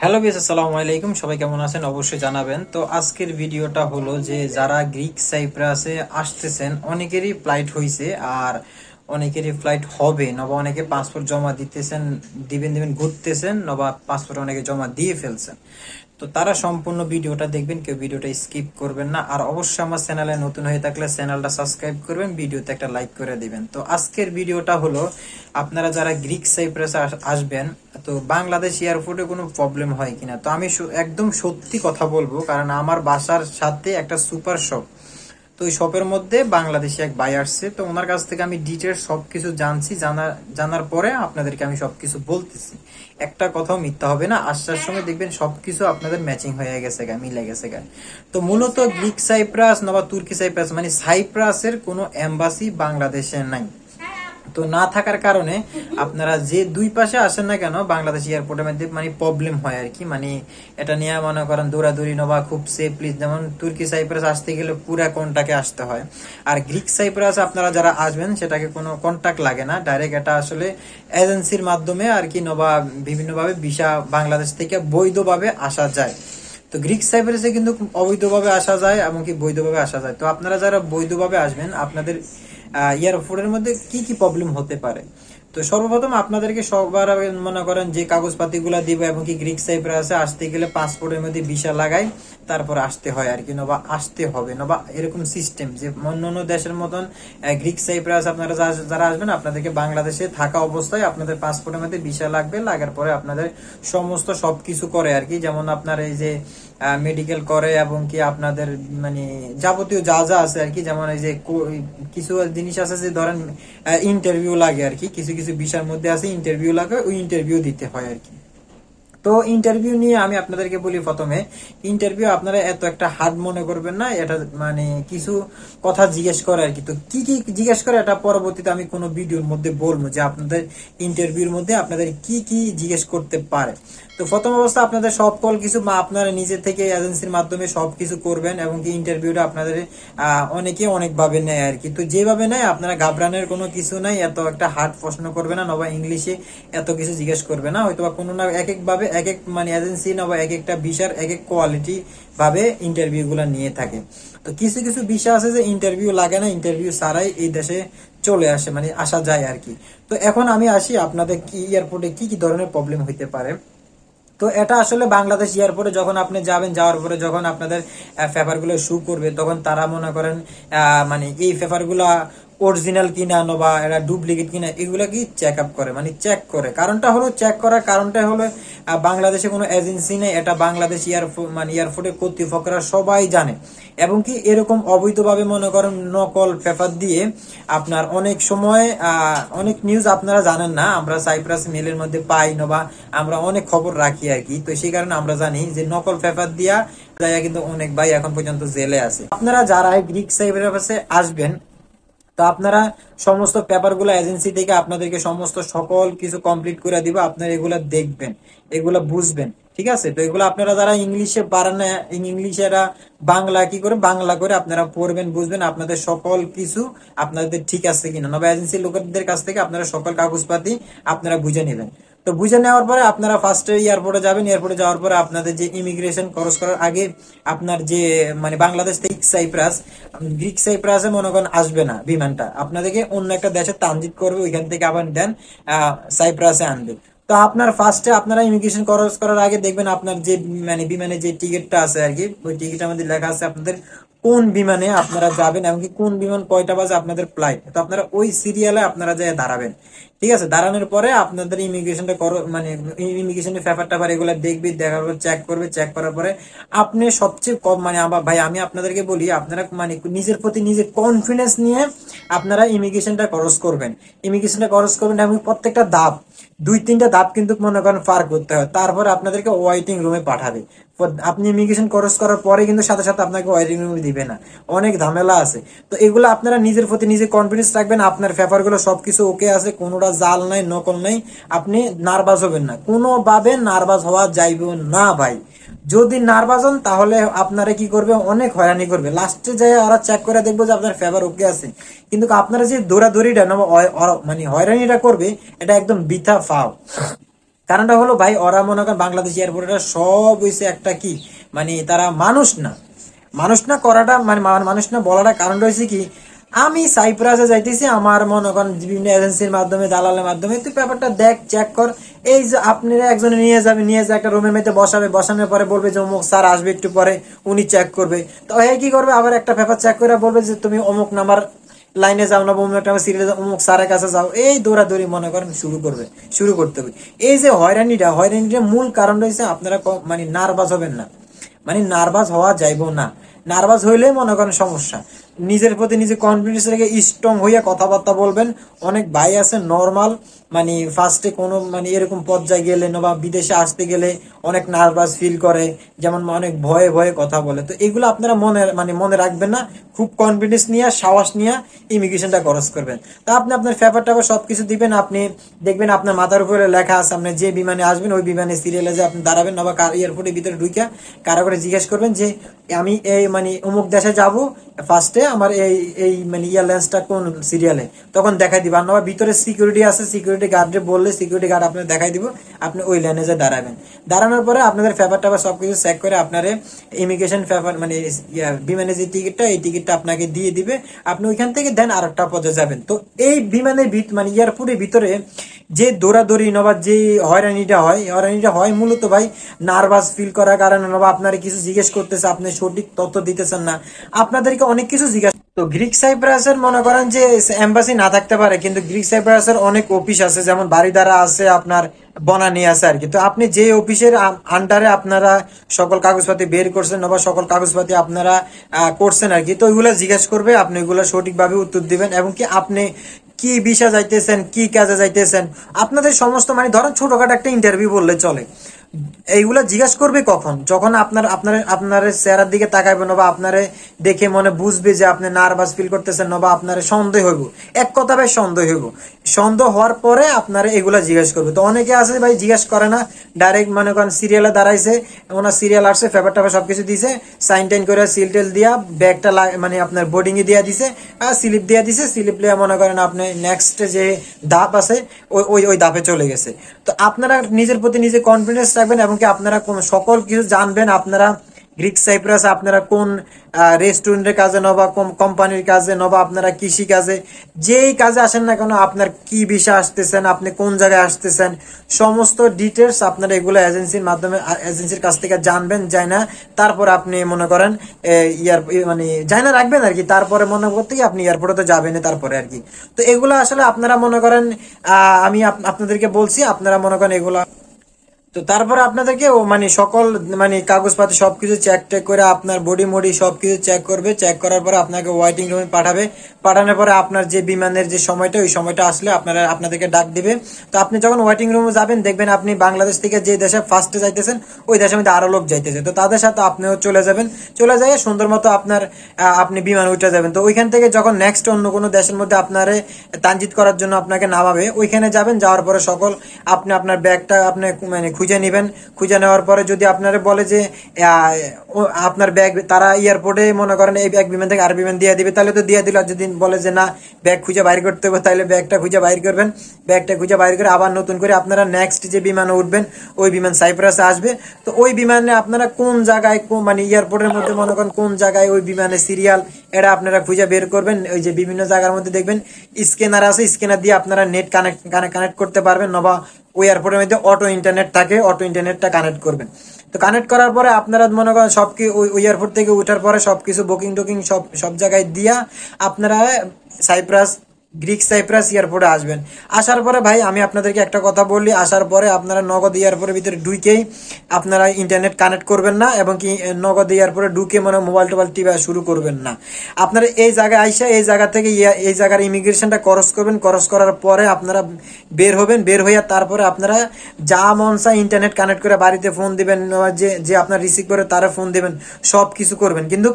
Hello বিয়াস, আসসালামু আলাইকুম। সবাই কেমন আছেন অবশ্যই জানাবেন। তো আজকের ভিডিওটা হলো যে যারা গ্রিক সাইপ্রাসে আসতেছেন অনেকেরই ফ্লাইট হয়েছে আর অনেকেরই ফ্লাইট হবে, নবা অনেকে পাসপোর্ট জমা দিতেছেন, দিবেন ঘুরতেছেন, নবা পাসপোর্ট অনেকে জমা দিয়ে ফেলছেন। তো তারা সম্পূর্ণ ভিডিওটা দেখবেন, কেউ ভিডিওটা স্কিপ করবেন না। আর অবশ্যই আমার চ্যানেলে নতুন হয়ে থাকলে চ্যানেলটা সাবস্ক্রাইব করবেন, ভিডিওতে একটা লাইক করে দিবেন। তো আজকের ভিডিওটা হলো আপনারা যারা গ্রিক সাইপ্রাসে আসবেন, তো বাংলাদেশ এয়ারপোর্টে কোনো প্রবলেম হয় কিনা। তো আমি একদম সত্যি কথা বলবো, কারণ আমার বাসার সাথে একটা সুপার শপ, তো ওই শপের মধ্যে বাংলাদেশি এক ভাই আসছে। তো ওনার কাছ থেকে আমি ডিটেলস সবকিছু জানছি, জানার পরে আপনাদেরকে আমি সবকিছু বলতেছি। একটা কথাও মিথ্যা হবে না, আসার সময় দেখবেন সবকিছু আপনাদের ম্যাচিং হয়ে গেছে গা, মিলে গেছে গা। তো মূলত গ্রিক সাইপ্রাস নবা তুর্কি সাইপ্রাস মানে সাইপ্রাসের কোনো এম্বাসি বাংলাদেশে নাই। তো না থাকার কারণে আপনারা যে দুই পাশে আসেন না কেন, বাংলাদেশ এয়ারপোর্টের মধ্যে মানে প্রবলেম হয় আর কি। মানে এটা নিয়ে মনে করেন দৌড়াদৌড়ি নবা খুব সেফলি, যেমন তুর্কি সাইপ্রাস আসতে গেলে পুরা কন্টাক্টে আসতে হয়। আর গ্রিক সাইপ্রাস আপনারা যারা আসবেন সেটাকে কোনো কন্টাক্ট লাগে না, ডাইরেক্ট এটা আসলে এজেন্সির মাধ্যমে আর কি, নবা বিভিন্নভাবে ভিসা বাংলাদেশ থেকে বৈধভাবে আসা যায়। তো গ্রিক সাইপ্রাসে কিন্তু অবৈধভাবে আসা যায়, এমনকি বৈধভাবে আসা যায়। তো আপনারা যারা বৈধভাবে আসবেন, আপনাদের এয়ারপোর্টের মধ্যে কি কি প্রবলেম হতে পারে। তো সর্বপ্রথম আপনাদেরকে সবার আগে মনে করেন যে কাগজপাতি গুলা দিব, এবং কি গ্রিক সাইপ্রাসে আসতে গেলে পাসপোর্টের মধ্যে ভিসা লাগাই তারপর আসতে হয় আর কি, নবা আসতে হবে, নবা এরকম সিস্টেম যে অন্যান্য দেশের মতন। গ্রিক সাইপ্রাস আপনারা যারা আসবেন, আপনাদেরকে বাংলাদেশে থাকা অবস্থায় আপনাদের পাসপোর্টের মধ্যে ভিসা লাগবে, লাগার পরে আপনাদের সমস্ত সবকিছু করে আর কি। যেমন আপনার এই যে মেডিকেল করে, এবং কি আপনাদের মানে যাবতীয় যা যা আছে আর কি। যেমন এই যে কিছু জিনিস আছে যে ধরেন ইন্টারভিউ লাগে আর কি, কিছু কিছু বিষয়ের মধ্যে আছে ইন্টারভিউ লাগে, ওই ইন্টারভিউ দিতে হয় আর কি। তো ইন্টারভিউ নিয়ে আমি আপনাদেরকে বলি, প্রথমে ইন্টারভিউ আপনারা এত একটা হার্ড মনে করবেন না। এটা মানে কিছু কথা জিজ্ঞেস করে আর কি। তো কি কি জিজ্ঞেস করে এটা পরবর্তীতে আমি কোনো ভিডিওর মধ্যে বলবো, যে আপনাদের ইন্টারভিউর মধ্যে আপনাদের কি কি জিজ্ঞেস করতে পারে। তো প্রথম অবস্থা আপনাদের সব কল কিছু আপনারা নিজে থেকে এজেন্সির মাধ্যমে সবকিছু করবেন, এবং কি ইন্টারভিউটা আপনাদের অনেকে অনেকভাবে নেয় আর কি। তো যেভাবে নেয় আপনারা ঘাবড়ানোর কোনো কিছু নাই, এত একটা হার্ড প্রশ্ন করবে না, নবা ইংলিশে এত কিছু জিজ্ঞেস করবে না। হয়তো বা কোনো না এক এক ভাবে এক এক মানে এজেন্সি নবা এক একটা বিষয়ের এক এক কোয়ালিটি ভাবে ইন্টারভিউ গুলা নিয়ে থাকে। তো কিছু কিছু বিষয় আছে যে ইন্টারভিউ লাগে না, ইন্টারভিউ ছাড়াই এই দেশে চলে আসে, মানে আসা যায় আর কি। তো এখন আমি আসি আপনাদের কি এয়ারপোর্টে কি কি ধরনের প্রবলেম হইতে পারে। তো এটা আসলে বাংলাদেশ এয়ারপোর্টে যখন আপনি যাবেন, যাওয়ার পরে যখন আপনাদের পেপার গুলো শু করবে, তখন তারা মনে করেন মানে এই পেপার গুলা অরিজিনাল কিনা বা এরা ডুপ্লিকেট কিনা, এগুলা কি চেক আপ করে, মানে চেক করে। কারণটা হলো, চেক করার কারণটা হলো বাংলাদেশে কোনো এজেন্সি নেই, এটা বাংলাদেশ মানে এয়ারপোর্টের কর্তৃপক্ষরা সবাই জানে। এবং কি এরকম অবৈধভাবে মনে করেন নকল পেপার দিয়ে আপনার অনেক সময় অনেক নিউজ আপনারা জানেন না, আমরা সাইপ্রাস মেলের মধ্যে পাই বা আমরা অনেক খবর রাখি আর কি। তো সেই কারণে আমরা জানি যে নকল পেপার দিয়া কিন্তু অনেক ভাই এখন পর্যন্ত জেলে আছে। আপনারা যারা গ্রিক সাইপ্রাসে আসবেন, তো আপনারা সমস্ত পেপার গুলো এজেন্সি থেকে আপনাদেরকে সমস্ত সকল কিছু কমপ্লিট করে দিবে, আপনারা এগুলা দেখবেন, এগুলা বুঝবেন, ঠিক আছে। তো এগুলো আপনারা যারা ইংলিশে পারেন না, ইংলিশে বাংলা কি করে, বাংলা করে আপনারা পড়বেন, বুঝবেন, আপনাদের সকল কিছু আপনাদের ঠিক আছে কিনা, নবা এজেন্সির লোকেদের কাছ থেকে আপনারা সকল কাগজপাতি আপনারা বুঝে নেবেন। তো বুঝে নেওয়ার পরে আপনারা ফার্স্টে এয়ারপোর্টে যাবেন, এয়ারপোর্টে যাওয়ার পরে আপনাদের যে ইমিগ্রেশন ক্রস করার আগে আপনার যে মানে বাংলাদেশ থেকে সাইপ্রাস, গ্রিক সাইপ্রাসে মনে করেন আসবে না বিমানটা, আপনাদেরকে অন্য একটা দেশে ট্রানজিট করবে, ওইখান থেকে আবার দেন সাইপ্রাসে আনবে। তো আপনার ফার্স্টে আপনারা ইমিগ্রেশন ক্রস করার আগে দেখবেন আপনার যে মানে বিমানের যে টিকিটটা আছে আর কি, ওই টিকিটের মধ্যে লেখা আছে আপনাদের কোন বিমানে আপনারা যাবেন, এমনকি কোন বিমান কয়টা বাজে আপনাদের ফ্লাইট। তো আপনারা ওই সিরিয়ালে আপনারা যায় দাঁড়াবেন, ঠিক আছে। দাঁড়ানোর পরে আপনাদের ইমিগ্রেশনটা মানে ইমিগ্রেশনের পেপারটা এগুলো দেখবি, দেখার পর চেক করবে, চেক করার পরে আপনি সবচেয়ে কম মানে আমার ভাই আমি আপনাদেরকে বলি, আপনারা মানে নিজের প্রতি নিজের কনফিডেন্স নিয়ে আপনারা ইমিগ্রেশনটা ক্রস করবেন। ইমিগ্রেশনটা ক্রস করবেন এবং প্রত্যেকটা ধাপ, দুই তিনটা ধাপ কিন্তু মনে করেন পার করতে হয়, তারপর আপনাদেরকে ওয়াইটিং রুমে পাঠাবে। আপনি ইমিগ্রেশন ক্রস করার পরে কিন্তু সাথে সাথে আপনাকে ওয়াইটিং রুমে দিবে না, অনেক ঝামেলা আছে। তো এগুলো আপনারা নিজের প্রতি নিজে কনফিডেন্স রাখবেন, আপনার পেপার গুলো সবকিছু ওকে আছে, কোনোটা জাল নাই, নকল নাই, আপনি নার্ভাস হবেন না, কোনোভাবে নার্ভাস হওয়া যাইবে না ভাই। যদি নার্ভাস হন তাহলে আপনারা কি করবে, অনেক হয়রানি করবে, লাস্টে যাই ওরা চেক করে দেখবো যে আপনার ফেভার ওকে আছে। কিন্তু আপনারা যে দৌড়াদৌড়িটা মানে হয়রানিটা করবে, এটা একদম বৃথা ফাও। কারণটা হলো ভাই, ওরা মনে করেন বাংলাদেশ এয়ারপোর্টে সব হইছে একটা কি, মানে তারা মানুষ না। মানুষ না করাটা মানে মানুষ না বলাটা কারণ রয়েছে কি, আমি সাইপ্রাসে যাইতেছি আমার মনে করেন বিভিন্ন এজেন্সির মাধ্যমে, দালালের মাধ্যমে, তুই ব্যাপারটা দেখ, চেক কর। এই যে আপনারা একজনে নিয়ে যাবে, নিয়ে যে একটা রুমের মধ্যে বসাবে, বসানোর পরে বলবে যে অমুক স্যার আসবে একটু পরে, উনি চেক করবে। তো এই কি করবে, আবার একটা পেপার চেক করে বলবে যে তুমি অমুক নাম্বার লাইনে যাও না, অমুক একটা সিরিয়ালে অমুক স্যারের কাছে যাও, এই দৌড়াদৌড়ি মনে করেন শুরু করতে হবে। এই যে হয়রানিটা মূল কারণ রয়েছে আপনারা মানে নার্ভাস হবেন না, মানে নার্ভাস হওয়া যাইব না। নার্ভাস হইলে মনে করেন সমস্যা। নিজের প্রতি নিজে কনফিডেন্স রেখে স্ট্রং হইয়া কথাবার্তা বলবেন। অনেক ভাই আছে নর্মাল, মানে ফার্স্টে কোনো মানে এরকম পর্যায়ে গেলে বা বিদেশে আসতে গেলে অনেক নার্ভাস ফিল করে, যেমন অনেক ভয়ে ভয়ে কথা বলে। তো এগুলো আপনারা মনে রাখবেন না, খুব কনফিডেন্স নিয়ে সাহস নিয়ে ইমিগ্রেশনটা খরচ করবেন। তা আপনি আপনার পেপার টাপার সবকিছু দিবেন, আপনি দেখবেন আপনার মাথার উপরে লেখা আছে, আপনি যে বিমানে আসবেন ওই বিমানে সিরিয়ালে যে আপনি দাঁড়াবেন, বা এয়ারপোর্টের ভিতরে ঢুকে কারো করে জিজ্ঞেস করবেন যে আমি এই মানে অমুক দেশে যাব, ফার্স্টে আমার এই এই মানে এয়ারলাইন্সটা কোন সিরিয়ালে, তখন দেখাই দিবা। আর ভিতরে সিকিউরিটি আছে, সিকিউরিটি গার্ডে বললে সিকিউরিটি গার্ড আপনার দেখাই দিব, আপনি ওই লাইনে যে দাঁড়াবেন। দাঁড়ানোর পরে আপনাদের পেপার টাপার সবকিছু চেক করে আপনার ইমিগ্রেশন পেপার মানে বিমানের যে টিকিটটা, এই টিকিটটা আপনাকে দিয়ে দিবে। আপনি ওইখান থেকে দেন আর একটা পর্যায়ে যাবেন। তো এই বিমানের মানে এয়ারপোর্টের ভিতরে যে দৌড়াদৌড়ি নবা যে হয়রানিটা হয় মূলত ভাই নার্ভাস ফিল করার কারণে, নবা আপনারা কিছু জিজ্ঞেস করতেছে, আপনি সঠিক তথ্য দিতেছেন না, আপনাদেরকে অনেক কিছু জিজ্ঞাসা। তো গ্রিক সাইপ্রাসের মনে করেন যে এম্বাসি না থাকতে পারে, কিন্তু গ্রিক সাইপ্রাসের অনেক অফিস আছে, যেমন বারিধারা আছে, আপনার বনানী আছে আর কি। তো আপনি যে অফিসের আন্ডারে আপনারা সকল কাগজপাতি বের করছেন বা সকল কাগজপাতি আপনারা করছেন আর কি, তো ওইগুলো জিজ্ঞেস করবে, আপনি ওইগুলো সঠিকভাবে উত্তর দিবেন। এবং কি আপনি কি বিষয় যাইতেছেন, কি কাজে যাইতেছেন, আপনাদের সমস্ত মানে ধরেন ছোটখাটো একটা ইন্টারভিউ বললে চলে, এইগুলা জিজ্ঞাসা করবে কখন, যখন আপনার চেহারার দিকে তাকাইবে না, বা আপনারে দেখে মনে বুঝবে যে আপনি নার্ভাস ফিল করতেছেন না, বা আপনার সন্দেহ হইব, এক কথা ভাই সন্দেহ হইব। সন্দেহ হওয়ার পরে আপনারা এগুলা জিজ্ঞাসা করবে। তো অনেকে আছে ভাই জিজ্ঞাসা করে না, ডাইরেক্ট মনে করেন সিরিয়ালে দাঁড়াইছে, ওনার সিরিয়াল আসছে, পেপার টাপার সবকিছু দিছে, সাইন টাইন করে সিল টেল দিয়া ব্যাগটা মানে আপনার বোর্ডিং এ দিয়া দিছে, আর স্লিপ দিয়া দিছে, স্লিপ লিয়া মনে করেন আপনি নেক্সট যে ধাপ আছে ওই ধাপে চলে গেছে। তো আপনারা নিজের প্রতি নিজে কনফিডেন্স রাখবেন, এবং কি আপনারা কোন সকল কিছু জানবেন। আপনারা গ্রিক সাইপ্রাস আপনারা কোন রেস্টুরেন্টের কাজে নবা, কোম্পানির কাজে নবা, আপনারা কৃষি কাজে, যেই কাজে আসেন না কেন, আপনার কি বিষয় আসতেছেন, আপনি কোন জায়গায় আসতেছেন, সমস্ত ডিটেলস আপনারা এগুলো এজেন্সির মাধ্যমে, এজেন্সির কাছ থেকে জানবেন, যাই না তারপর আপনি মনে করেন মানে যাই না রাখবেন আর কি, তারপরে মনে করতে কি আপনি এয়ারপোর্টে তো যাবেন তারপরে আর কি। তো এগুলো আসলে আপনারা মনে করেন আমি আপনাদেরকে বলছি, আপনারা মনে করেন এগুলা। তো তারপরে আপনাদেরকে মানে সকল মানে কাগজপাতি সবকিছু চেক টেক করে আপনার বডি মডি সবকিছু চেক করবে। চেক করার পরে আপনাকে ওয়েটিং রুমে পাঠাবে। পাঠানোর পরে আপনার যে বিমানের যে সময়টা, ওই সময়টা আসলে আপনাদেরকে ডাক দিবে। তো আপনি যখন ওয়েটিং রুমে যাবেন, দেখবেন আপনি বাংলাদেশ থেকে যে দেশে ফার্স্টে যাইতেছেন, ওই দেশের মধ্যে আরো লোক যাইতেছে। তো তাদের সাথে আপনিও চলে যাবেন, চলে যাই সুন্দর মতো আপনি বিমান উঠে যাবেন। তো ওইখান থেকে যখন নেক্সট অন্য কোনো দেশের মধ্যে আপনারে ট্রানজিট করার জন্য আপনাকে নামাবে, ওইখানে যাবেন। যাওয়ার পরে সকল আপনি আপনার ব্যাগটা আপনি মানে খুঁজে নিবেন। খুঁজে নেওয়ার পরে যদি আপনারা বলে যে আপনার ব্যাগ, তারা এয়ারপোর্টে মনে করেন এই ব্যাগ বিমান থেকে আর বিমান দিয়ে দিবে, তাহলে তো দিয়ে দিল। আর যদি বলে যে না ব্যাগ খুঁজে বাইর করতে হবে, তাহলে ব্যাগটা খুঁজে বাইর করবেন। ব্যাগটা খুঁজে বাইর করে আবার নতুন করে আপনারা নেক্সট যে বিমানে উঠবেন, ওই বিমান সাইপ্রাসে আসবে। তো ওই বিমানে আপনারা কোন জায়গায় মানে এয়ারপোর্টের মধ্যে মনে করেন কোন জায়গায় ওই বিমানের সিরিয়াল, এটা আপনারা খুঁজে বের করবেন। ওই যে বিভিন্ন জায়গার মধ্যে দেখবেন স্ক্যানার আছে, স্ক্যানার দিয়ে আপনারা নেট কানেক্ট করতে পারবেন, নবা ওই এয়ারপোর্টের মধ্যে অটো ইন্টারনেট থাকে, অটো ইন্টারনেটটা কানেক্ট করবেন। তো কানেক্ট করার পরে আপনারা মনে করেন ওই এয়ারপোর্ট থেকে উঠার পরে সবকিছু বুকিং টুকিং সব জায়গায় দিয়া আপনারা গ্রিক সাইপ্রাস এয়ারপোর্টে আসবেন। আসার পরে ভাই আমি আপনাদেরকে একটা কথা বলি, আসার পরে আপনারা নগদ এয়ারপোর্টের ভিতরে ঢুকেই আপনারা ইন্টারনেট কানেক্ট করবেন না, এবং কি নগদ এয়ারপোর্টে ঢুকে মানে মোবাইল টোবাইল টিপা শুরু করবেন না। আপনারা এই জায়গায় আইসা এই জায়গা থেকে এই জায়গার ইমিগ্রেশনটা ক্রস করবেন। ক্রস করার পরে আপনারা বের হবেন। বের হইয়া তারপরে আপনারা যা মন চায় ইন্টারনেট কানেক্ট করে বাড়িতে ফোন দিবেন, যে আপনার রিসিভ করে তারা ফোন দিবেন, সব কিছু করবেন। কিন্তু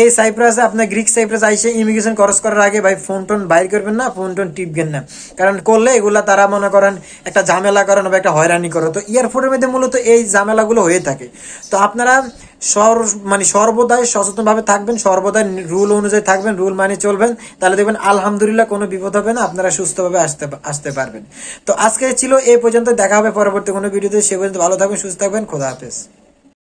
এই সাইপ্রাসে আপনার গ্রিক সাইপ্রাস আইসে ইমিগ্রেশন ক্রস করার আগে ভাই ফোন টোন বাইর করবেন না। না, ফোন টোন টিপবেন না, কারণ করলে এগুলা তারা মনে করেন একটা ঝামেলা করেন বা একটা হয়রানি করে। তো ইয়ারফোনের মধ্যে মূলত এই ঝামেলাগুলো হয়ে থাকে। তো আপনারা সর্বদাই সচেতন ভাবে থাকবেন, সর্বদাই রুল অনুযায়ী থাকবেন, রুল মানে চলবেন, তাহলে দেখবেন আলহামদুলিল্লাহ কোনো বিপদ হবে না, আপনারা সুস্থভাবে আসতে পারবেন। তো আজকে ছিল এই পর্যন্ত, দেখা হবে পরবর্তী কোনো ভিডিওতে। সে পর্যন্ত ভালো থাকবেন, সুস্থ থাকবেন, খোদা হাফেজ।